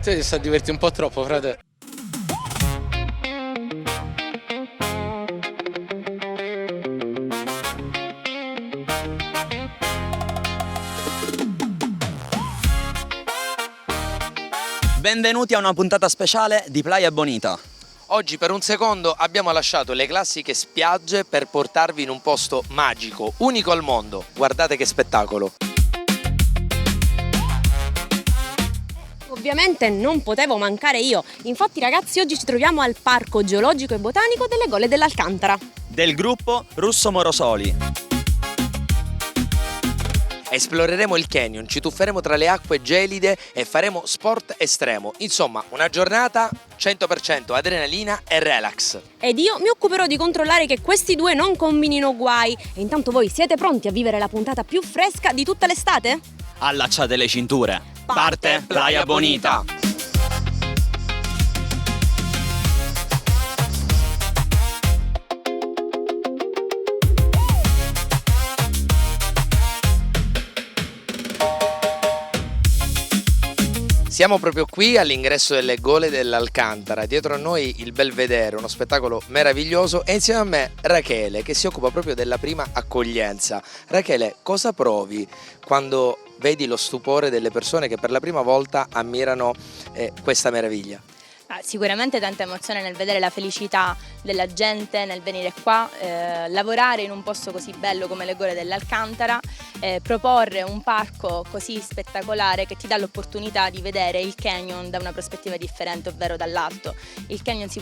Te ti sta divertendo un po' troppo, frate. Benvenuti a una puntata speciale di Playa Bonita. Oggi per un secondo abbiamo lasciato le classiche spiagge per portarvi in un posto magico, unico al mondo. Guardate che spettacolo! Ovviamente non potevo mancare io. Infatti ragazzi, oggi ci troviamo al Parco Geologico e Botanico delle Gole dell'Alcantara. Del gruppo Russo Morosoli. Esploreremo il canyon, ci tufferemo tra le acque gelide e faremo sport estremo. Insomma, una giornata 100% adrenalina e relax. Ed io mi occuperò di controllare che questi due non combinino guai. E intanto voi siete pronti a vivere la puntata più fresca di tutta l'estate? Allacciate le cinture. Parte Playa Bonita. Siamo proprio qui all'ingresso delle Gole dell'Alcantara, dietro a noi il Belvedere, uno spettacolo meraviglioso, e insieme a me Rachele che si occupa proprio della prima accoglienza. Rachele, cosa provi quando vedi lo stupore delle persone che per la prima volta ammirano questa meraviglia? Sicuramente tanta emozione nel vedere la felicità della gente, nel venire qua, lavorare in un posto così bello come le Gole dell'Alcantara, proporre un parco così spettacolare che ti dà l'opportunità di vedere il canyon da una prospettiva differente, ovvero dall'alto. Il canyon si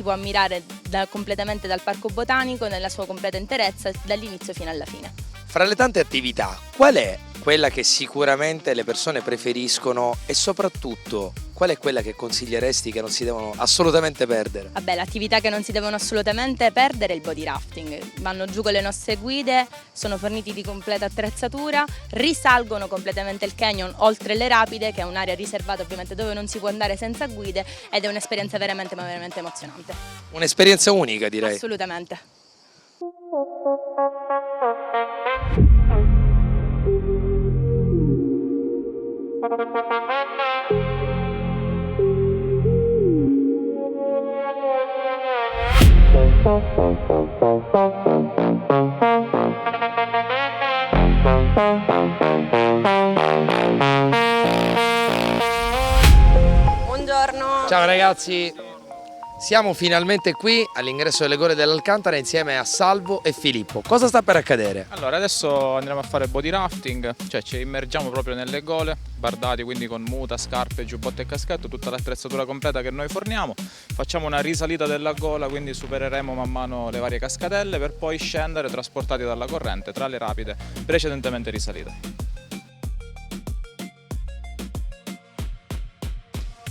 può ammirare completamente dal parco botanico nella sua completa interezza, dall'inizio fino alla fine. Fra le tante attività, qual è quella che sicuramente le persone preferiscono e soprattutto qual è quella che consiglieresti che non si devono assolutamente perdere? Vabbè, l'attività che non si devono assolutamente perdere è il body rafting. Vanno giù con le nostre guide, sono forniti di completa attrezzatura, risalgono completamente il canyon oltre le rapide, che è un'area riservata ovviamente dove non si può andare senza guide, ed è un'esperienza veramente ma veramente emozionante. Un'esperienza unica, direi. Assolutamente. Buongiorno. Ciao ragazzi, siamo finalmente qui all'ingresso delle Gole dell'Alcantara insieme a Salvo e Filippo. Cosa sta per accadere? Allora, adesso andremo a fare body rafting, cioè ci immergiamo proprio nelle gole, bardati quindi con muta, scarpe, giubbotto e caschetto, tutta l'attrezzatura completa che noi forniamo. Facciamo una risalita della gola, quindi supereremo man mano le varie cascatelle per poi scendere trasportati dalla corrente tra le rapide precedentemente risalite.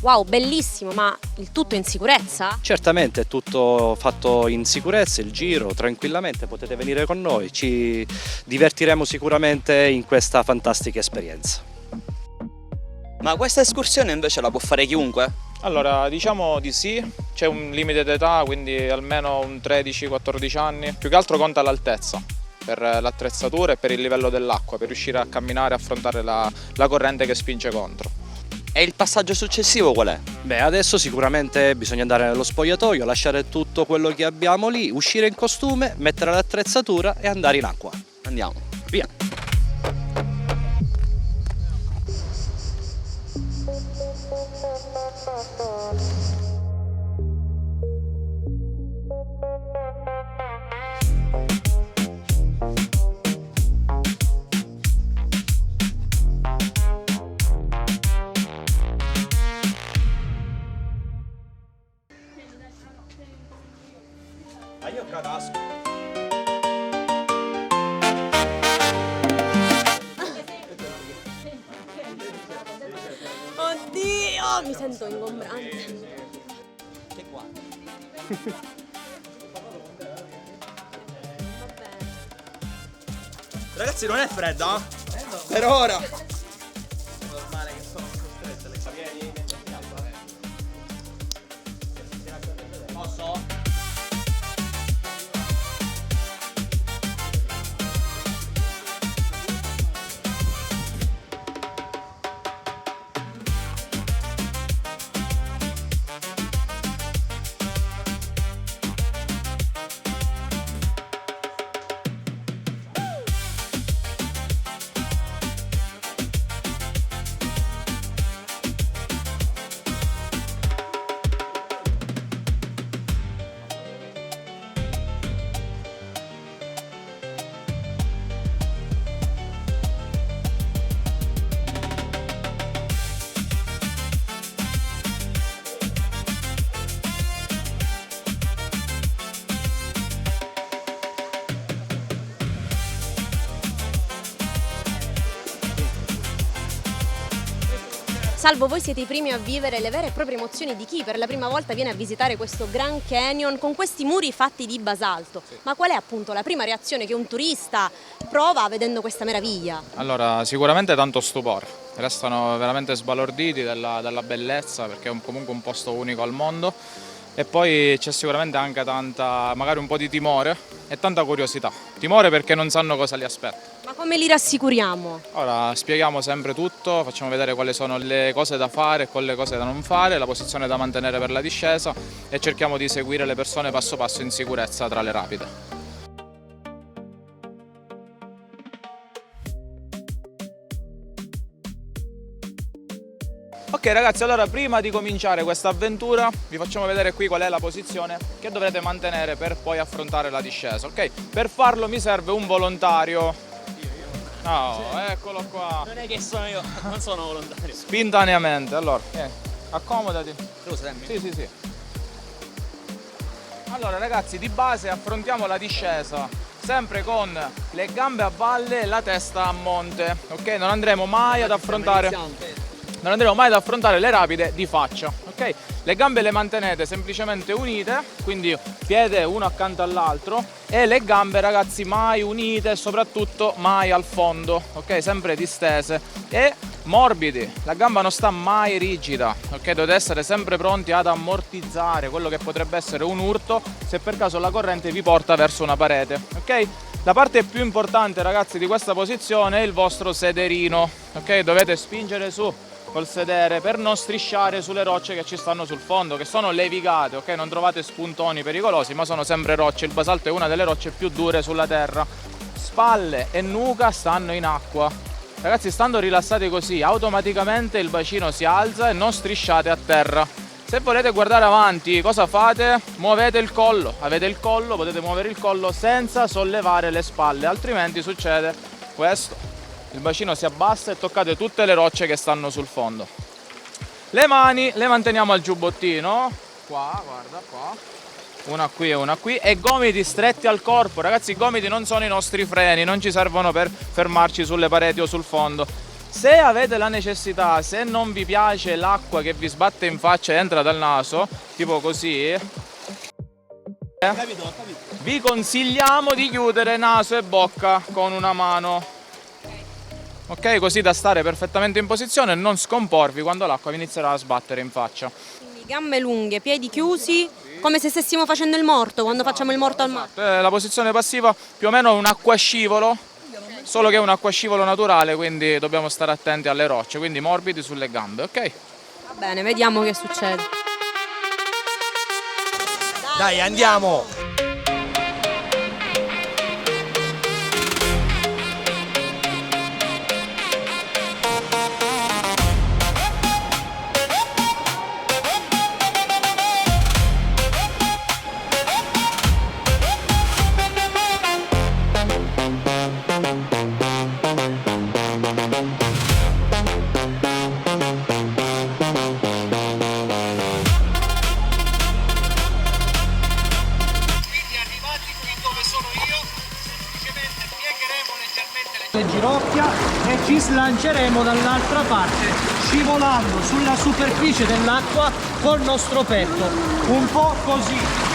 Wow, bellissimo, ma il tutto in sicurezza? Certamente è tutto fatto in sicurezza, il giro, tranquillamente potete venire con noi, ci divertiremo sicuramente in questa fantastica esperienza. Ma questa escursione invece la può fare chiunque? Allora, diciamo di sì, c'è un limite d'età, quindi almeno un 13-14 anni, più che altro conta l'altezza per l'attrezzatura e per il livello dell'acqua, per riuscire a camminare e affrontare la corrente che spinge contro. E il passaggio successivo qual è? Beh, adesso sicuramente bisogna andare nello spogliatoio, lasciare tutto quello che abbiamo lì, uscire in costume, mettere l'attrezzatura e andare in acqua. Andiamo. Via! Ma io cadasco. Oddio, mi sento ingombrante. Che qua? Ragazzi, non è fredda? Per ora. Normale che sono costrette le cavieni. Posso? Salvo, voi siete i primi a vivere le vere e proprie emozioni di chi per la prima volta viene a visitare questo Grand Canyon con questi muri fatti di basalto. Ma qual è appunto la prima reazione che un turista prova vedendo questa meraviglia? Allora, sicuramente tanto stupore, restano veramente sbalorditi della bellezza perché è comunque un posto unico al mondo e poi c'è sicuramente anche tanta, magari un po' di timore e tanta curiosità. Timore perché non sanno cosa li aspetta. Ma come li rassicuriamo? Ora spieghiamo sempre tutto, facciamo vedere quali sono le cose da fare e quelle cose da non fare, la posizione da mantenere per la discesa e cerchiamo di seguire le persone passo passo in sicurezza tra le rapide. Ok ragazzi, allora prima di cominciare questa avventura vi facciamo vedere qui qual è la posizione che dovrete mantenere per poi affrontare la discesa, ok? Per farlo mi serve un volontario. No, eccolo qua. Non è che sono io, non sono volontario. Spontaneamente, allora, accomodati. Scusa, Sì. Allora ragazzi, di base affrontiamo la discesa sempre con le gambe a valle e la testa a monte, ok? Non andremo mai ad affrontare le rapide di faccia, ok? Le gambe le mantenete semplicemente unite, quindi piede uno accanto all'altro e le gambe ragazzi mai unite, soprattutto mai al fondo, ok? Sempre distese e morbidi, la gamba non sta mai rigida, ok? Dovete essere sempre pronti ad ammortizzare quello che potrebbe essere un urto se per caso la corrente vi porta verso una parete, ok? La parte più importante ragazzi di questa posizione è il vostro sederino, ok? Dovete spingere su col sedere per non strisciare sulle rocce che ci stanno sul fondo, che sono levigate, ok? Non trovate spuntoni pericolosi, ma sono sempre rocce. Il basalto è una delle rocce più dure sulla terra. Spalle e nuca stanno in acqua. Ragazzi, stando rilassati così, automaticamente il bacino si alza e non strisciate a terra. Se volete guardare avanti, cosa fate? Muovete il collo. Avete il collo, potete muovere il collo senza sollevare le spalle, altrimenti succede questo. Il bacino si abbassa e toccate tutte le rocce che stanno sul fondo. Le mani le manteniamo al giubbottino, qua, guarda, qua, una qui e una qui, e gomiti stretti al corpo. Ragazzi, i gomiti non sono i nostri freni, non ci servono per fermarci sulle pareti o sul fondo. Se avete la necessità, se non vi piace l'acqua che vi sbatte in faccia e entra dal naso, tipo così, vi consigliamo di chiudere naso e bocca con una mano. Ok, così da stare perfettamente in posizione e non scomporvi quando l'acqua vi inizierà a sbattere in faccia. Quindi gambe lunghe, piedi chiusi, come se stessimo facendo il morto, quando facciamo il morto al mare. La posizione passiva più o meno è un acquascivolo, solo che è un acquascivolo naturale, quindi dobbiamo stare attenti alle rocce, quindi morbidi sulle gambe, ok? Va bene, vediamo che succede. Dai, andiamo! Ginocchia e ci slanceremo dall'altra parte scivolando sulla superficie dell'acqua col nostro petto, un po' così.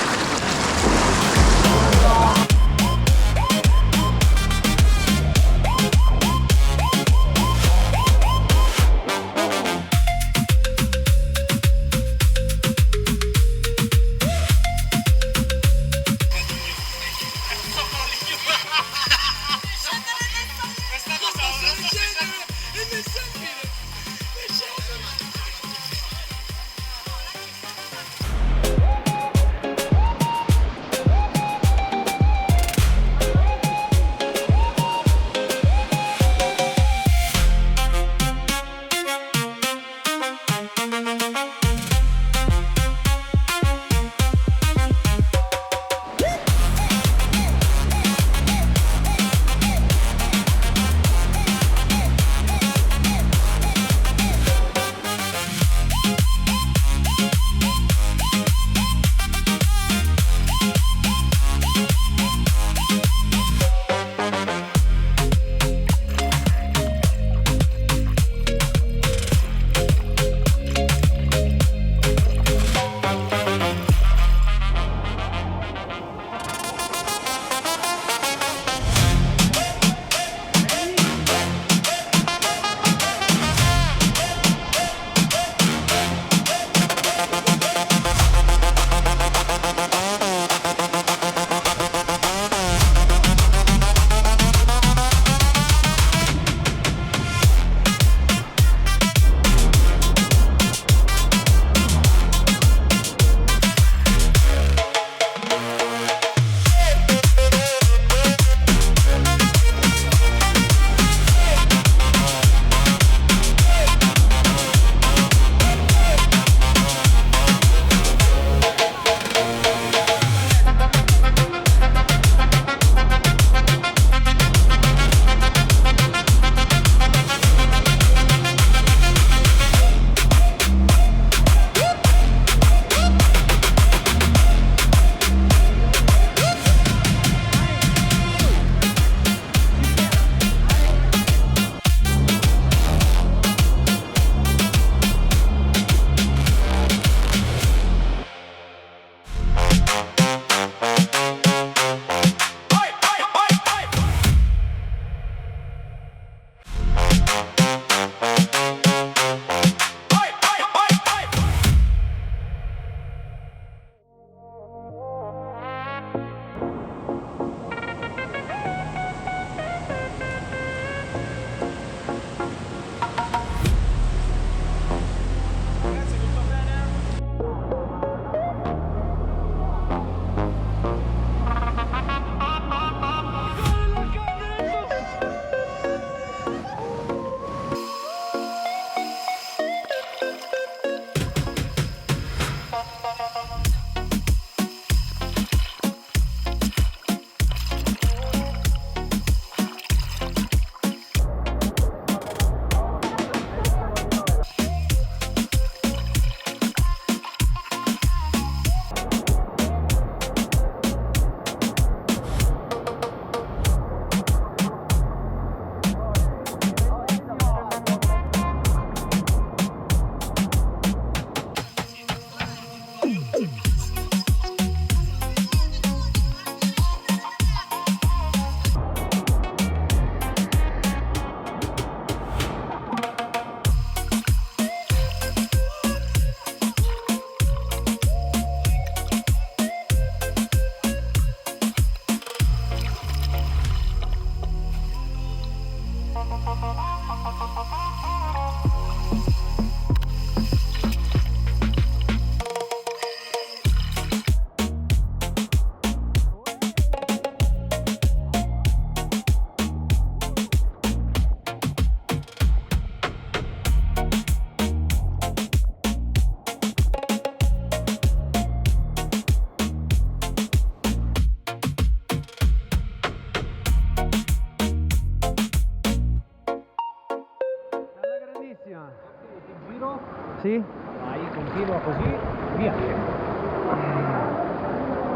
Giro? Sì? Vai, continua così, via.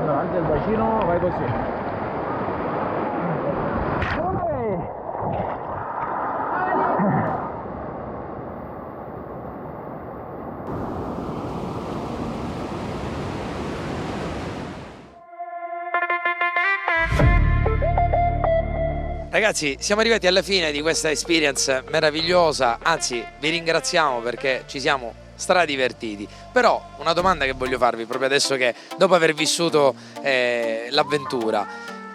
Allora, alza il bacino, vai così. Ragazzi, siamo arrivati alla fine di questa experience meravigliosa, anzi vi ringraziamo perché ci siamo stradivertiti. Però una domanda che voglio farvi proprio adesso, che dopo aver vissuto l'avventura,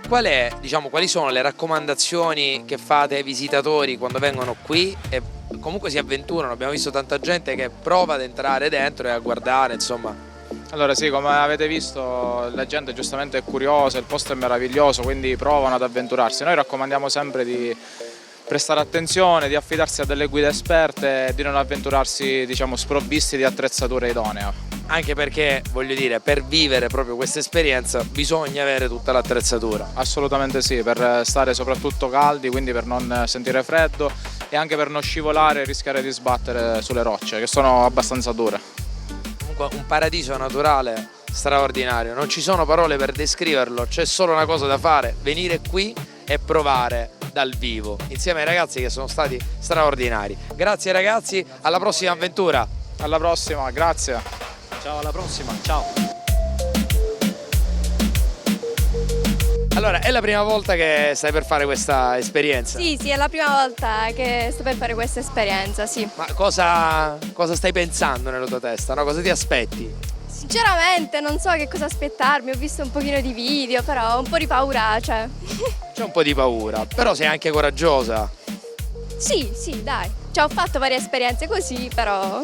quali sono le raccomandazioni che fate ai visitatori quando vengono qui e comunque si avventurano? Abbiamo visto tanta gente che prova ad entrare dentro e a guardare, insomma. Allora sì, come avete visto la gente giustamente è curiosa, il posto è meraviglioso, quindi provano ad avventurarsi. Noi raccomandiamo sempre di prestare attenzione, di affidarsi a delle guide esperte e di non avventurarsi, diciamo, sprovvisti di attrezzatura idonea. Anche perché, voglio dire, per vivere proprio questa esperienza bisogna avere tutta l'attrezzatura. Assolutamente sì, per stare soprattutto caldi, quindi per non sentire freddo e anche per non scivolare e rischiare di sbattere sulle rocce, che sono abbastanza dure. Comunque un paradiso naturale straordinario, non ci sono parole per descriverlo, c'è solo una cosa da fare: venire qui e provare dal vivo insieme ai ragazzi che sono stati straordinari. Grazie ragazzi, alla prossima avventura. Alla prossima, grazie. Ciao, alla prossima, ciao. Allora, è la prima volta che stai per fare questa esperienza? Sì, è la prima volta che sto per fare questa esperienza, sì. Ma cosa stai pensando nella tua testa, no? Cosa ti aspetti? Sinceramente non so che cosa aspettarmi, ho visto un pochino di video, però un po' di paura c'è. C'è un po' di paura, però sei anche coraggiosa. Sì, dai. Ho fatto varie esperienze così, però...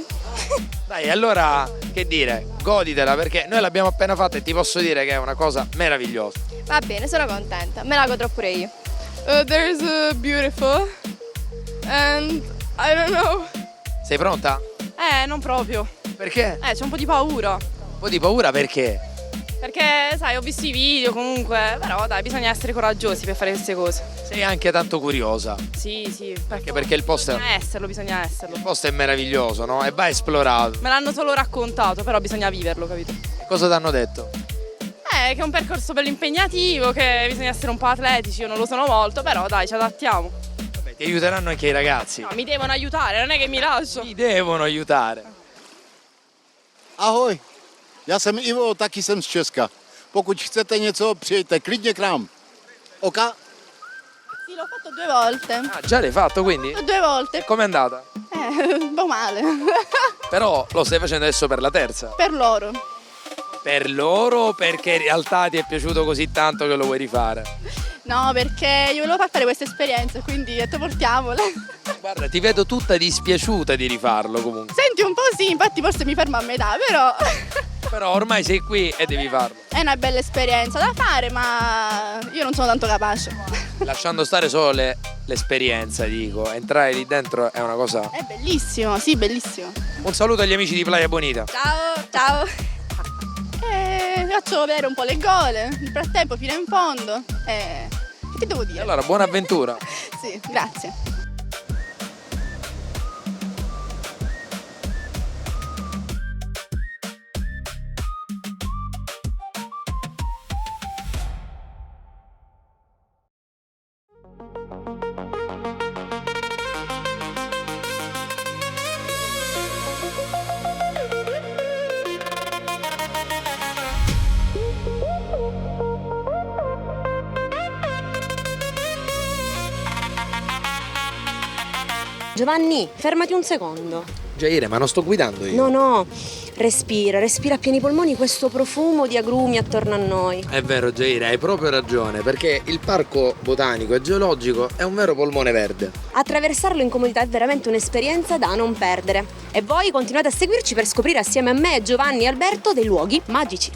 Dai, allora, che dire, goditela, perché noi l'abbiamo appena fatta e ti posso dire che è una cosa meravigliosa. Va bene, sono contenta, me la godrò pure io. There's a beautiful and I don't know. Sei pronta? Non proprio. Perché? C'ho un po' di paura. Un po' di paura perché? Perché, sai, ho visto i video comunque, però dai, bisogna essere coraggiosi per fare queste cose. Sei anche tanto curiosa. Sì. Anche perché il posto Bisogna esserlo. è meraviglioso, no? E va esplorato. Me l'hanno solo raccontato, però bisogna viverlo, capito? Cosa ti hanno detto? Che è un percorso bello impegnativo, che bisogna essere un po' atletici, io non lo sono molto, però dai, ci adattiamo. Vabbè, ti aiuteranno anche i ragazzi. No, mi devono aiutare, non è che mi lascio. Ti devono aiutare. Ahoj, já jsem Ivo, taky jsem z Česka. Pokud chcete něco, přijďte klidně k nám. Oka? Sì, l'ho fatto 2 volte. Ah, già l'hai fatto quindi? 2 volte. Com'è andata? Un po' male. Però lo stai facendo adesso per la terza. Per loro. Per loro o perché in realtà ti è piaciuto così tanto che lo vuoi rifare? No, perché io volevo fare questa esperienza, quindi ho detto portiamole. Guarda, ti vedo tutta dispiaciuta di rifarlo comunque. Senti, un po' sì, infatti forse mi fermo a metà, però... Però ormai sei qui e devi farlo. È una bella esperienza da fare, ma io non sono tanto capace. Lasciando stare solo l'esperienza, dico, entrare lì dentro è una cosa... È bellissimo, sì, bellissimo. Un saluto agli amici di Playa Bonita. Ciao. Faccio vedere un po' le gole, nel frattempo fino in fondo. Che devo dire? Allora, buona avventura. Sì, grazie. Giovanni, fermati un secondo. Giaire, ma non sto guidando io. No, Respira a pieni polmoni questo profumo di agrumi attorno a noi. È vero Jaira, hai proprio ragione, perché il parco botanico e geologico è un vero polmone verde. Attraversarlo in comodità è veramente un'esperienza da non perdere. E voi continuate a seguirci per scoprire assieme a me, Giovanni e Alberto dei luoghi magici.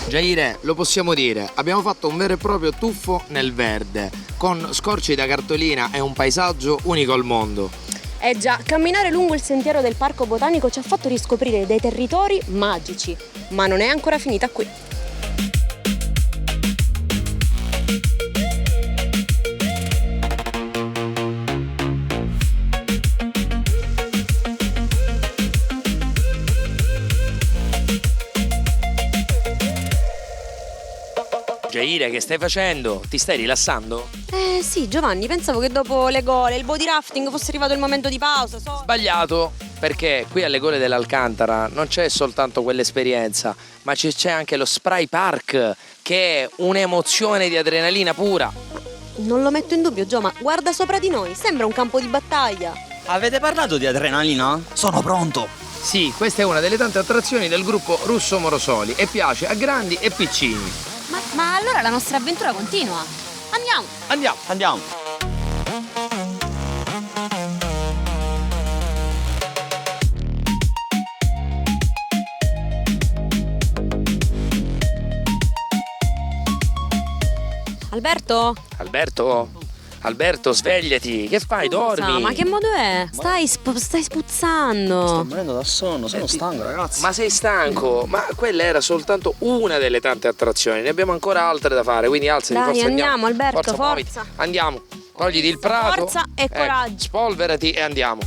Jaire, lo possiamo dire, abbiamo fatto un vero e proprio tuffo nel verde, con scorci da cartolina e un paesaggio unico al mondo. Eh già, camminare lungo il sentiero del Parco Botanico ci ha fatto riscoprire dei territori magici, ma non è ancora finita qui. Jaire, che stai facendo? Ti stai rilassando? Sì, Giovanni, pensavo che dopo le gole, il body rafting fosse arrivato il momento di pausa. Sbagliato, perché qui alle gole dell'Alcantara non c'è soltanto quell'esperienza, ma c'è anche lo spray park, che è un'emozione di adrenalina pura. Non lo metto in dubbio, Gio, ma guarda sopra di noi, sembra un campo di battaglia. Avete parlato di adrenalina? Sono pronto. Sì, questa è una delle tante attrazioni del gruppo Russo Morosoli e piace a grandi e piccini. Ma allora la nostra avventura continua. Andiamo. Andiamo. Alberto, svegliati, che fai? Dormi? Ma che modo è? Stai spuzzando. Sto morendo da sonno, sono stanco, ragazzi. Ma sei stanco? Ma quella era soltanto una delle tante attrazioni, ne abbiamo ancora altre da fare, quindi alzati, Dai, forza, andiamo, Alberto, muoviti. forza. Andiamo, togliti il prato. Forza e coraggio. Spolverati e andiamo.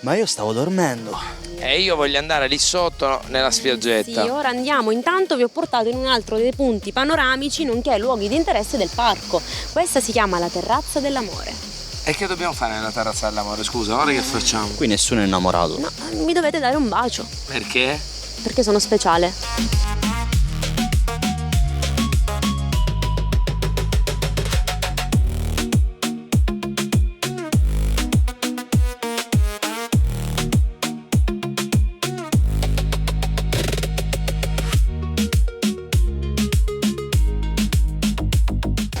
Ma io stavo dormendo. E io voglio andare lì sotto nella spiaggetta. Sì, ora andiamo. Intanto vi ho portato in un altro dei punti panoramici, nonché luoghi di interesse del parco. Questa si chiama la Terrazza dell'Amore. E che dobbiamo fare nella Terrazza dell'Amore? Scusa, ora che facciamo? Qui nessuno è innamorato. No, mi dovete dare un bacio, Perché? perché sono speciale.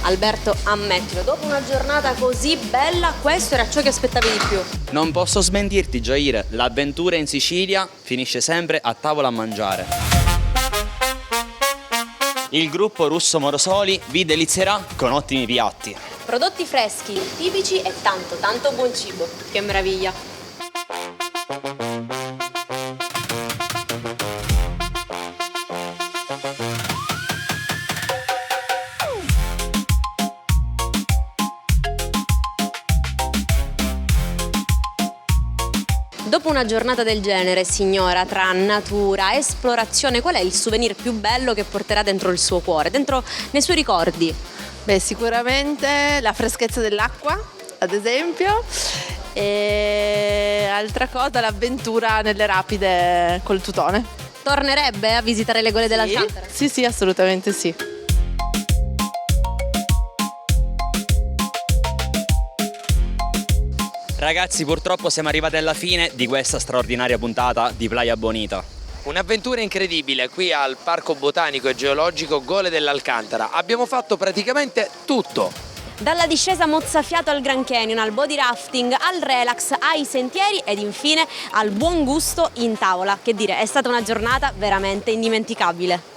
Alberto, ammettilo, dopo una giornata così bella, questo era ciò che aspettavi di più. Non posso smentirti, Jaire. L'avventura in Sicilia finisce sempre a tavola a mangiare. Il gruppo Russo Morosoli vi delizierà con ottimi piatti. Prodotti freschi, tipici e tanto buon cibo. Che meraviglia. Dopo una giornata del genere, signora, tra natura, esplorazione, qual è il souvenir più bello che porterà dentro il suo cuore, dentro nei suoi ricordi? Beh, sicuramente la freschezza dell'acqua, ad esempio, e altra cosa l'avventura nelle rapide col tutone. Tornerebbe a visitare le gole dell'Alcantara? Sì, assolutamente sì. Ragazzi, purtroppo siamo arrivati alla fine di questa straordinaria puntata di Playa Bonita. Un'avventura incredibile qui al Parco Botanico e Geologico Gole dell'Alcantara. Abbiamo fatto praticamente tutto. Dalla discesa mozzafiato al Grand Canyon, al body rafting, al relax, ai sentieri ed infine al buon gusto in tavola. Che dire, è stata una giornata veramente indimenticabile.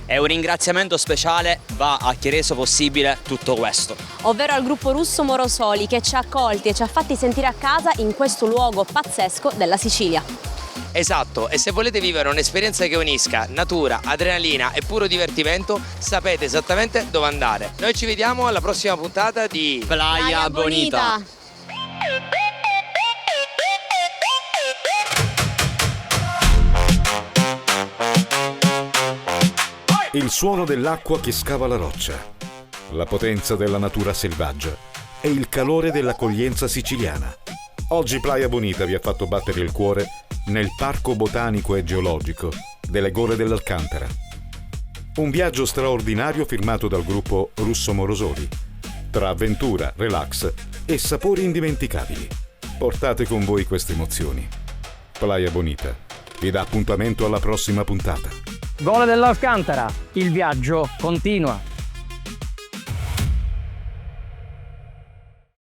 E un ringraziamento speciale va a chi ha reso possibile tutto questo. Ovvero al gruppo Russo Morosoli che ci ha accolti e ci ha fatti sentire a casa in questo luogo pazzesco della Sicilia. Esatto, e se volete vivere un'esperienza che unisca natura, adrenalina e puro divertimento, sapete esattamente dove andare. Noi ci vediamo alla prossima puntata di Playa Bonita. Il suono dell'acqua che scava la roccia, la potenza della natura selvaggia e il calore dell'accoglienza siciliana. Oggi Playa Bonita vi ha fatto battere il cuore nel Parco Botanico e Geologico delle Gole dell'Alcantara. Un viaggio straordinario firmato dal gruppo Russo Morosoli, tra avventura, relax e sapori indimenticabili. Portate con voi queste emozioni. Playa Bonita vi dà appuntamento alla prossima puntata. Gole dell'Alcantara, il viaggio continua.